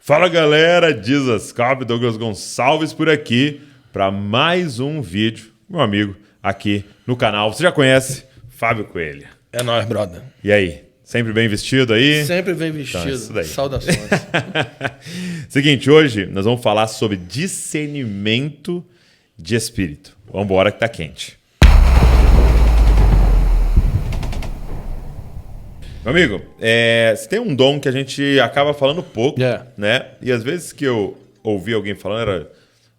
Fala galera, Dizascope, Douglas Gonçalves por aqui para mais um vídeo, meu amigo, aqui no canal. Você já conhece Fábio Coelho? É nóis, brother. E aí, sempre bem vestido aí? Sempre bem vestido. Então, isso daí. Saudações. Seguinte, hoje nós vamos falar sobre discernimento de espírito. Vamos embora que tá quente. Meu amigo, você tem um dom que a gente acaba falando pouco, né? E às vezes que eu ouvi alguém falando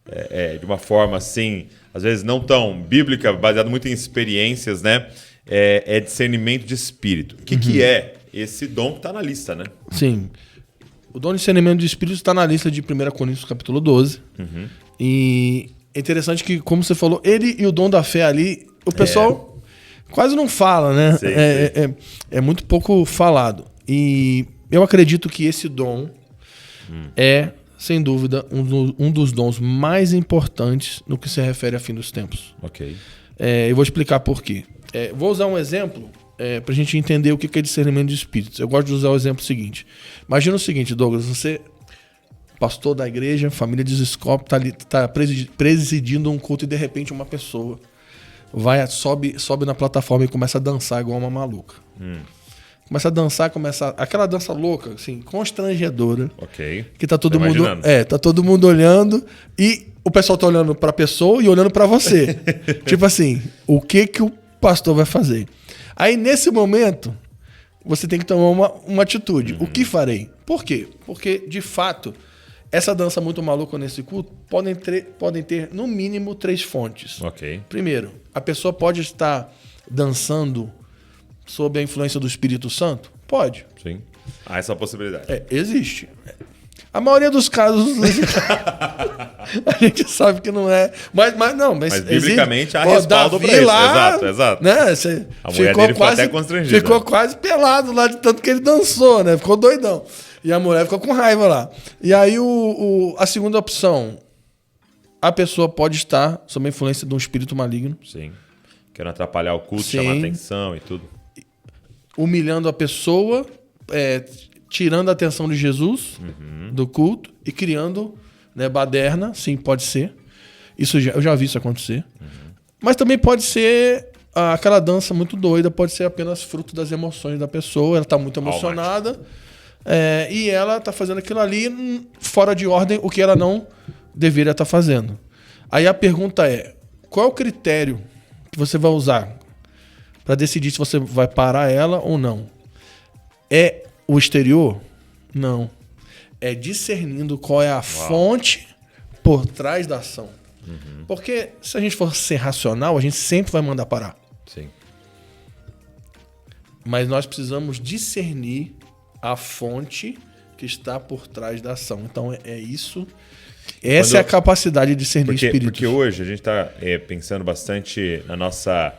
era de uma forma assim, às vezes não tão bíblica, baseado muito em experiências, né? É discernimento de espírito. O que é esse dom que está na lista, né? Sim. O dom de discernimento de espírito está na lista de 1 Coríntios capítulo 12. E é interessante que, como você falou, ele e o dom da fé ali, o pessoal quase não fala, né? É muito pouco falado. E eu acredito que esse dom é, sem dúvida, um dos dons mais importantes no que se refere a fim dos tempos. Ok. Eu vou explicar por quê. Vou usar um exemplo para a gente entender o que é discernimento de espíritos. Eu gosto de usar o exemplo seguinte. Imagina o seguinte, Douglas, você, pastor da igreja, família Dizascope, está presidindo um culto e de repente uma pessoa sobe na plataforma e começa a dançar igual uma maluca. Começa a dançar, aquela dança louca, assim, constrangedora. Ok. Que tá todo mundo, tá todo mundo olhando e o pessoal tá olhando pra pessoa e olhando pra você. Tipo assim, o que o pastor vai fazer? Aí nesse momento você tem que tomar uma atitude. O que farei? Por quê? Porque de fato essa dança muito maluca nesse culto podem ter no mínimo 3 fontes. Ok. Primeiro, a pessoa pode estar dançando sob a influência do Espírito Santo? Pode. Sim. Há essa possibilidade. Existe. A maioria dos casos a gente sabe que não é. Mas biblicamente há respaldo para isso. Lá, exato. Né, a mulher dele ficou até constrangida. Ficou quase pelado lá de tanto que ele dançou, né? Ficou doidão. E a mulher ficou com raiva lá. E aí a segunda opção, a pessoa pode estar sob a influência de um espírito maligno. Sim. Querendo atrapalhar o culto, chamar atenção e tudo. Humilhando a pessoa, tirando a atenção de Jesus do culto e criando, né, baderna. Sim, pode ser. Eu já vi isso acontecer. Mas também pode ser aquela dança muito doida, pode ser apenas fruto das emoções da pessoa. Ela está muito emocionada. E ela está fazendo aquilo ali fora de ordem, o que ela não deveria estar fazendo. Aí a pergunta é, qual é o critério que você vai usar para decidir se você vai parar ela ou não? É o exterior? Não. É discernindo qual é a fonte por trás da ação. Porque se a gente for ser racional, a gente sempre vai mandar parar. Sim. Mas nós precisamos discernir a fonte que está por trás da ação. Então é isso. Essa é a capacidade de discernir espíritos. Porque hoje a gente está pensando bastante na nossa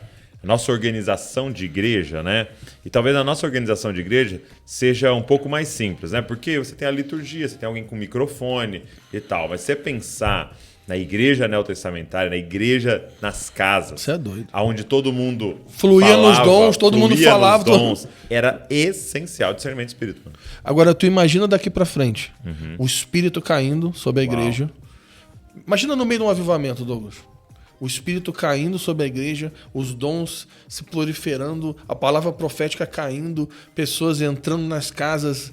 organização de igreja, né? E talvez a nossa organização de igreja seja um pouco mais simples, né? Porque você tem a liturgia, você tem alguém com microfone e tal. Mas se você pensar na igreja neotestamentária, na igreja nas casas, você é doido, onde todo mundo fluía nos dons, todo mundo falava, era essencial o discernimento de espírito. Mano. Agora tu imagina daqui para frente, o espírito caindo sobre a igreja. Imagina no meio de um avivamento, Douglas. O espírito caindo sobre a igreja, os dons se proliferando, a palavra profética caindo, pessoas entrando nas casas,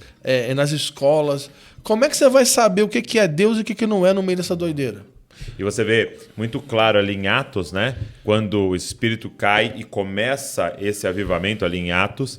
nas escolas. Como é que você vai saber o que é Deus e o que não é no meio dessa doideira? E você vê muito claro ali em Atos, né? Quando o Espírito cai e começa esse avivamento ali em Atos,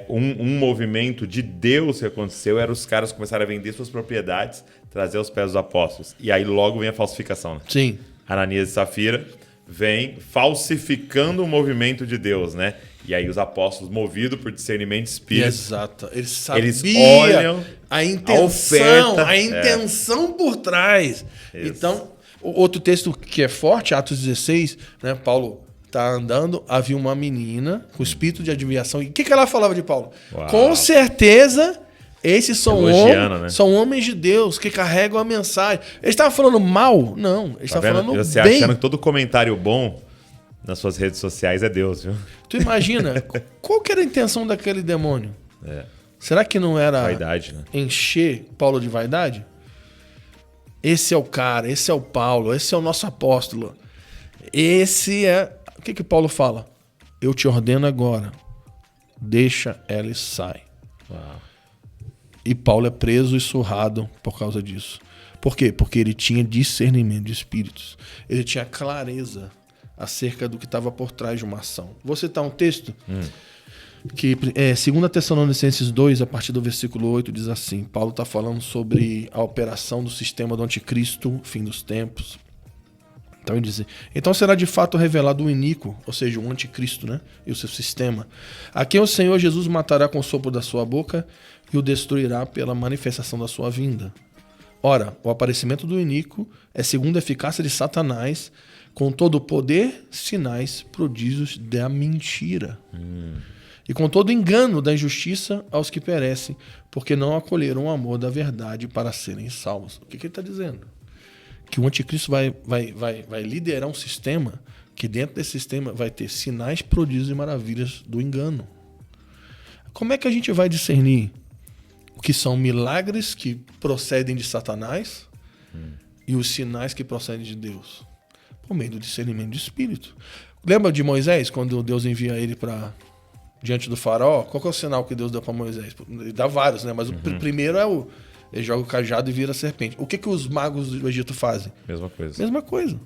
um movimento de Deus que aconteceu era os caras começarem a vender suas propriedades, trazer aos pés dos apóstolos. E aí logo vem a falsificação, né? Sim. Ananias e Safira vem falsificando o movimento de Deus, né? E aí os apóstolos, movidos por discernimento de espírito... Exato. Eles olham a intenção, a intenção por trás. Isso. Então, outro texto que é forte, Atos 16, né? Paulo está andando, havia uma menina com espírito de adivinhação. E o que ela falava de Paulo? Uau. Com certeza... Esses são homens de Deus que carregam a mensagem. Eles estavam falando mal? Não. Eles estavam falando você bem. Achando que todo comentário bom nas suas redes sociais é Deus, viu? Tu imagina, qual que era a intenção daquele demônio? Será que não era Vaidade, né? encher Paulo de vaidade? Esse é o cara, esse é o Paulo, esse é o nosso apóstolo. Esse é... O que Paulo fala? Eu te ordeno agora, deixa ela e sai. Uau. E Paulo é preso e surrado por causa disso. Por quê? Porque ele tinha discernimento de espíritos. Ele tinha clareza acerca do que estava por trás de uma ação. Vou citar um texto que é 2 Tessalonicenses 2, a partir do versículo 8, diz assim. Paulo está falando sobre a operação do sistema do anticristo, fim dos tempos. Então ele diz, então será de fato revelado o iníquo, ou seja, o anticristo, né? E o seu sistema, a quem o Senhor Jesus matará com o sopro da sua boca e o destruirá pela manifestação da sua vinda. Ora, o aparecimento do iníquo é segundo a eficácia de Satanás, com todo o poder, sinais, prodígios da mentira. E com todo engano da injustiça aos que perecem, porque não acolheram o amor da verdade para serem salvos. O que ele está dizendo? Que o anticristo vai liderar um sistema que dentro desse sistema vai ter sinais, prodígios e maravilhas do engano. Como é que a gente vai discernir o que são milagres que procedem de Satanás e os sinais que procedem de Deus? Por meio do discernimento de espírito. Lembra de Moisés, quando Deus envia ele para diante do faraó? Qual que é o sinal que Deus dá para Moisés? Ele dá vários, né? Mas o primeiro é o... Ele joga o cajado e vira serpente. O que os magos do Egito fazem? Mesma coisa. Mesma coisa.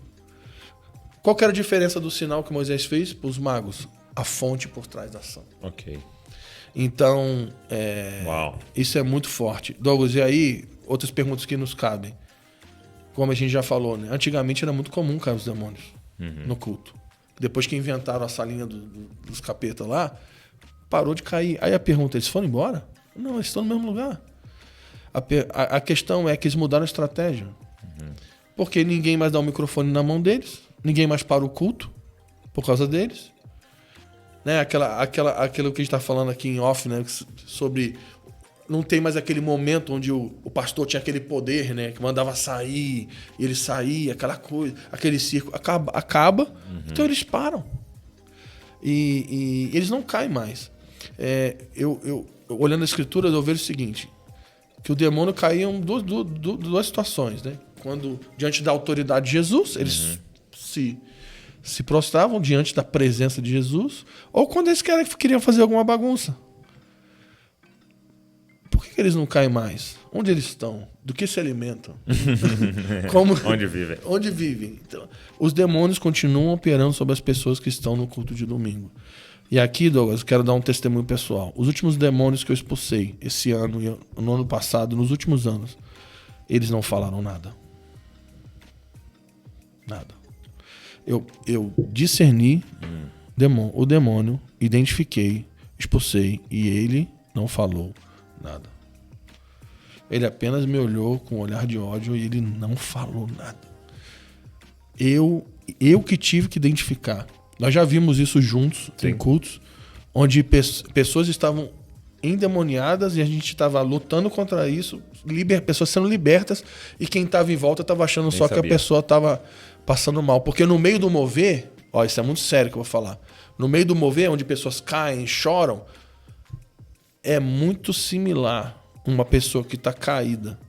Qual que era a diferença do sinal que Moisés fez para os magos? A fonte por trás da ação. Ok. Então, Uau. isso é muito forte. Douglas, e aí, outras perguntas que nos cabem. Como a gente já falou, né? Antigamente era muito comum cair os demônios no culto. Depois que inventaram a salinha dos capetas lá, parou de cair. Aí a pergunta, eles foram embora? Não, eles estão no mesmo lugar. A questão é que eles mudaram a estratégia. Porque ninguém mais dá o microfone na mão deles, ninguém mais para o culto por causa deles. Né? Aquilo que a gente está falando aqui em off, né? Sobre... Não tem mais aquele momento onde o pastor tinha aquele poder, né? Que mandava sair, e ele saía, aquela coisa, aquele circo. Acaba, então eles param. E eles não caem mais. Eu olhando a escritura, eu vejo o seguinte, que o demônio caía em duas situações, né? Quando, diante da autoridade de Jesus, eles se prostravam diante da presença de Jesus, ou quando eles queriam fazer alguma bagunça. Por que eles não caem mais? Onde eles estão? Do que se alimentam? Onde vivem? Onde vivem? Então, os demônios continuam operando sobre as pessoas que estão no culto de domingo. E aqui, Douglas, eu quero dar um testemunho pessoal. Os últimos demônios que eu expulsei esse ano e no ano passado, nos últimos anos, eles não falaram nada. Nada. Eu discerni o demônio, identifiquei, expulsei e ele não falou nada. Ele apenas me olhou com um olhar de ódio e ele não falou nada. Eu que tive que identificar. Nós já vimos isso juntos, em cultos, onde pessoas estavam endemoniadas e a gente estava lutando contra isso, pessoas sendo libertas, e quem estava em volta estava achando nem só sabia. Que a pessoa estava passando mal. Porque no meio do mover, isso é muito sério que eu vou falar, no meio do mover, onde pessoas caem, choram, é muito similar uma pessoa que está caída,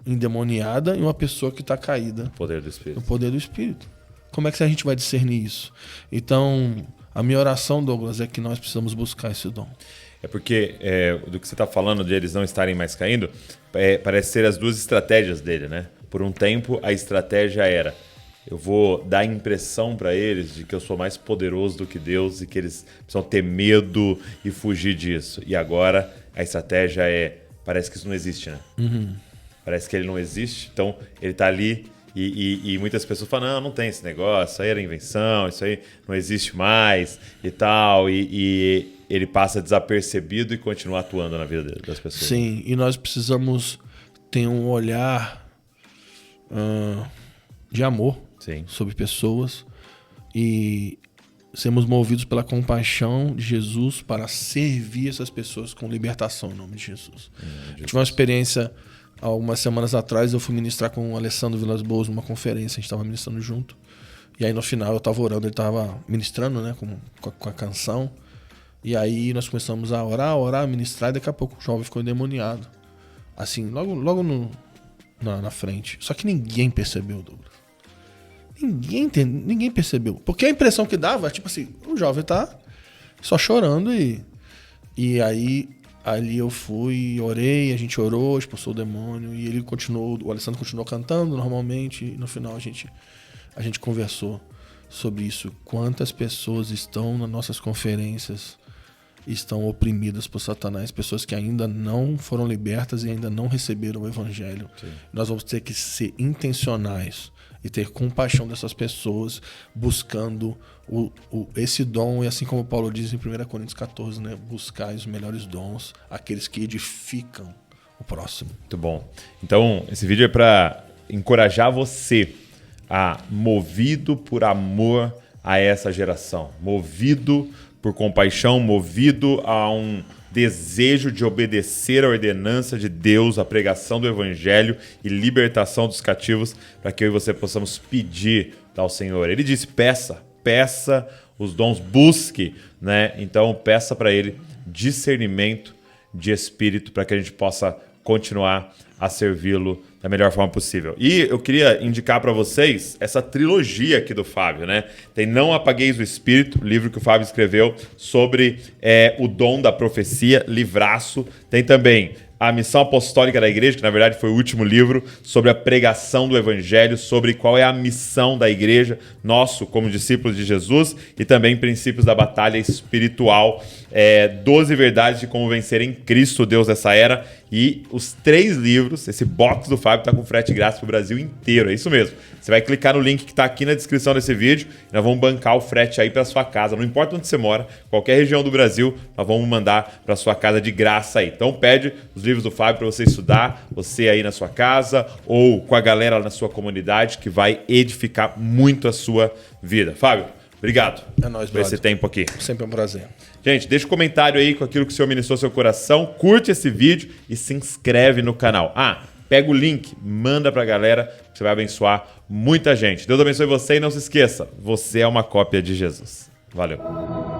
endemoniada, e uma pessoa que está caída no poder do Espírito. No poder do Espírito. Como é que a gente vai discernir isso? Então, a minha oração, Douglas, é que nós precisamos buscar esse dom. É porque do que você está falando de eles não estarem mais caindo, parece ser as duas estratégias dele, né? Por um tempo, a estratégia era: eu vou dar a impressão para eles de que eu sou mais poderoso do que Deus e que eles precisam ter medo e fugir disso. E agora a estratégia parece que isso não existe, né? Parece que ele não existe, então ele está ali e muitas pessoas falam, não tem esse negócio, isso aí era invenção, isso aí não existe mais e tal. E ele passa desapercebido e continua atuando na vida das pessoas. Sim, e nós precisamos ter um olhar de amor. Sim. Sobre pessoas e sermos movidos pela compaixão de Jesus para servir essas pessoas com libertação em nome de Jesus. Eu tive uma experiência há algumas semanas atrás, eu fui ministrar com o Alessandro Vilas Boas numa conferência, a gente estava ministrando junto, e aí no final eu estava orando, ele estava ministrando, né, com a canção, E aí nós começamos a orar, ministrar, e daqui a pouco o jovem ficou endemoniado. Assim, logo na frente. Só que ninguém percebeu, Douglas. Ninguém percebeu. Porque a impressão que dava, tipo assim, o jovem tá só chorando e aí ali eu fui, orei, a gente orou, expulsou o demônio e o Alessandro continuou cantando normalmente e no final a gente conversou sobre isso. Quantas pessoas estão nas nossas conferências estão oprimidas por Satanás, pessoas que ainda não foram libertas e ainda não receberam o evangelho. Sim. Nós vamos ter que ser intencionais e ter compaixão dessas pessoas, buscando esse dom, e assim como Paulo diz em 1 Coríntios 14, né? Buscar os melhores dons, aqueles que edificam o próximo. Muito bom. Então, esse vídeo é para encorajar você a, movido por amor a essa geração, movido por compaixão, movido a um desejo de obedecer a ordenança de Deus, a pregação do evangelho e libertação dos cativos, para que eu e você possamos pedir ao Senhor. Ele disse, peça os dons, busque, né? Então peça para ele discernimento de espírito para que a gente possa continuar a servi-lo da melhor forma possível. E eu queria indicar para vocês essa trilogia aqui do Fábio, né? Tem Não Apagueis o Espírito, livro que o Fábio escreveu sobre o dom da profecia, livraço. Tem também A Missão Apostólica da Igreja, que na verdade foi o último livro, sobre a pregação do Evangelho, sobre qual é a missão da igreja, nosso como discípulos de Jesus, e também Princípios da Batalha Espiritual, 12 verdades de como vencer em Cristo, Deus dessa era. E os 3 livros, esse box do Fábio está com frete grátis para o Brasil inteiro, é isso mesmo. Você vai clicar no link que está aqui na descrição desse vídeo e nós vamos bancar o frete aí para sua casa. Não importa onde você mora, qualquer região do Brasil, nós vamos mandar para sua casa de graça aí. Então pede os livros do Fábio para você estudar, você aí na sua casa ou com a galera na sua comunidade, que vai edificar muito a sua vida. Fábio, obrigado por esse tempo aqui. Sempre um prazer. Gente, deixa um comentário aí com aquilo que o Senhor ministrou seu coração, curte esse vídeo e se inscreve no canal. Pega o link, manda pra galera, que você vai abençoar muita gente. Deus abençoe você e não se esqueça, você é uma cópia de Jesus. Valeu.